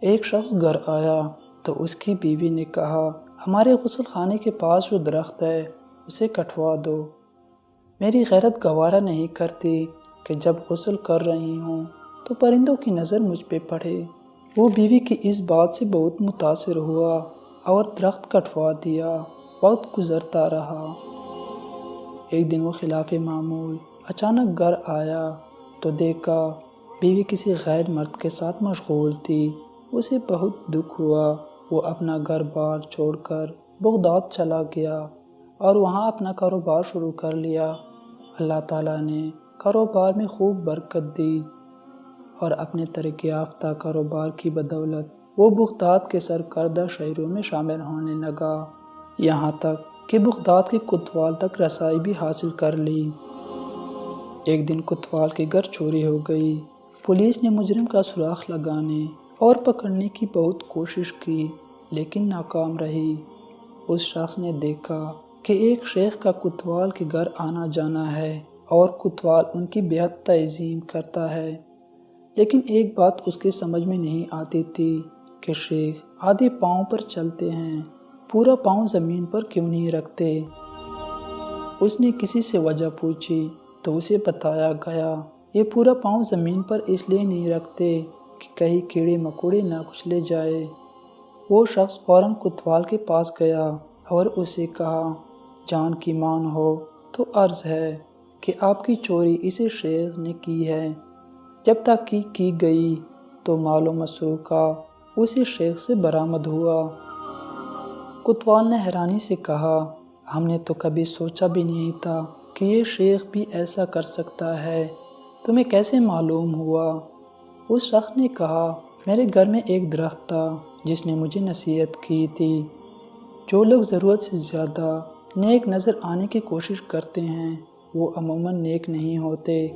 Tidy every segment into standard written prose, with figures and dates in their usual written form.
ایک شخص گھر آیا تو اس کی بیوی نے کہا، ہمارے غسل خانے کے پاس جو درخت ہے اسے کٹوا دو۔ میری غیرت گوارا نہیں کرتی کہ جب غسل کر رہی ہوں تو پرندوں کی نظر مجھ پہ پڑے۔ وہ بیوی کی اس بات سے بہت متاثر ہوا اور درخت کٹوا دیا۔ وقت گزرتا رہا۔ ایک دن وہ خلاف معمول اچانک گھر آیا تو دیکھا بیوی کسی غیر مرد کے ساتھ مشغول تھی۔ اسے بہت دکھ ہوا۔ وہ اپنا گھر بار چھوڑ کر بغداد چلا گیا اور وہاں اپنا کاروبار شروع کر لیا۔ اللہ تعالیٰ نے کاروبار میں خوب برکت دی اور اپنے ترقی یافتہ کاروبار کی بدولت وہ بغداد کے سرکردہ شہروں میں شامل ہونے لگا، یہاں تک کہ بغداد کے کوتوال تک رسائی بھی حاصل کر لی۔ ایک دن کوتوال کے گھر چوری ہو گئی۔ پولیس نے مجرم کا سراغ لگانے اور پکڑنے کی بہت کوشش کی لیکن ناکام رہی۔ اس شخص نے دیکھا کہ ایک شیخ کا کوتوال کے گھر آنا جانا ہے اور کوتوال ان کی بےحد تعظیم کرتا ہے، لیکن ایک بات اس کے سمجھ میں نہیں آتی تھی کہ شیخ آدھے پاؤں پر چلتے ہیں، پورا پاؤں زمین پر کیوں نہیں رکھتے۔ اس نے کسی سے وجہ پوچھی تو اسے بتایا گیا یہ پورا پاؤں زمین پر اس لیے نہیں رکھتے کہ کہیں کیڑے مکوڑے نہ کچلے جائے۔ وہ شخص فوراً کوتوال کے پاس گیا اور اسے کہا، جان کی مان ہو تو عرض ہے کہ آپ کی چوری اسے شیخ نے کی ہے۔ جب تحقیق کی گئی تو مال و مسروقہ اسے شیخ سے برآمد ہوا۔ کوتوال نے حیرانی سے کہا، ہم نے تو کبھی سوچا بھی نہیں تھا کہ یہ شیخ بھی ایسا کر سکتا ہے، تمہیں کیسے معلوم ہوا؟ اس شخص نے کہا، میرے گھر میں ایک درخت تھا جس نے مجھے نصیحت کی تھی، جو لوگ ضرورت سے زیادہ نیک نظر آنے کی کوشش کرتے ہیں وہ عموماً نیک نہیں ہوتے۔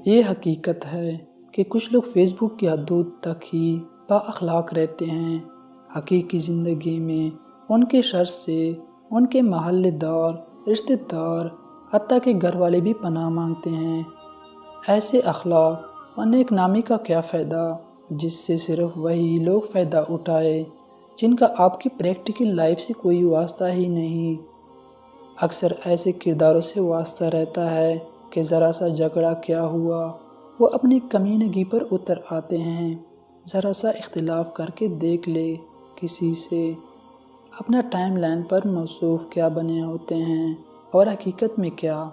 یہ حقیقت ہے کہ کچھ لوگ فیس بک کی حدود تک ہی با اخلاق رہتے ہیں، حقیقی زندگی میں ان کے شر سے ان کے محلے دار، رشتہ دار، حتیٰ کہ گھر والے بھی پناہ مانگتے ہیں۔ ایسے اخلاق اور نیک نامی کا کیا فائدہ جس سے صرف وہی لوگ فائدہ اٹھائے جن کا آپ کی پریکٹیکل لائف سے کوئی واسطہ ہی نہیں۔ اکثر ایسے کرداروں سے واسطہ رہتا ہے کہ ذرا سا جھگڑا کیا ہوا وہ اپنی کمینگی پر اتر آتے ہیں، ذرا سا اختلاف کر کے دیکھ لے کسی سے، اپنا ٹائم لائن پر موصوف کیا بنے ہوتے ہیں اور حقیقت میں کیا۔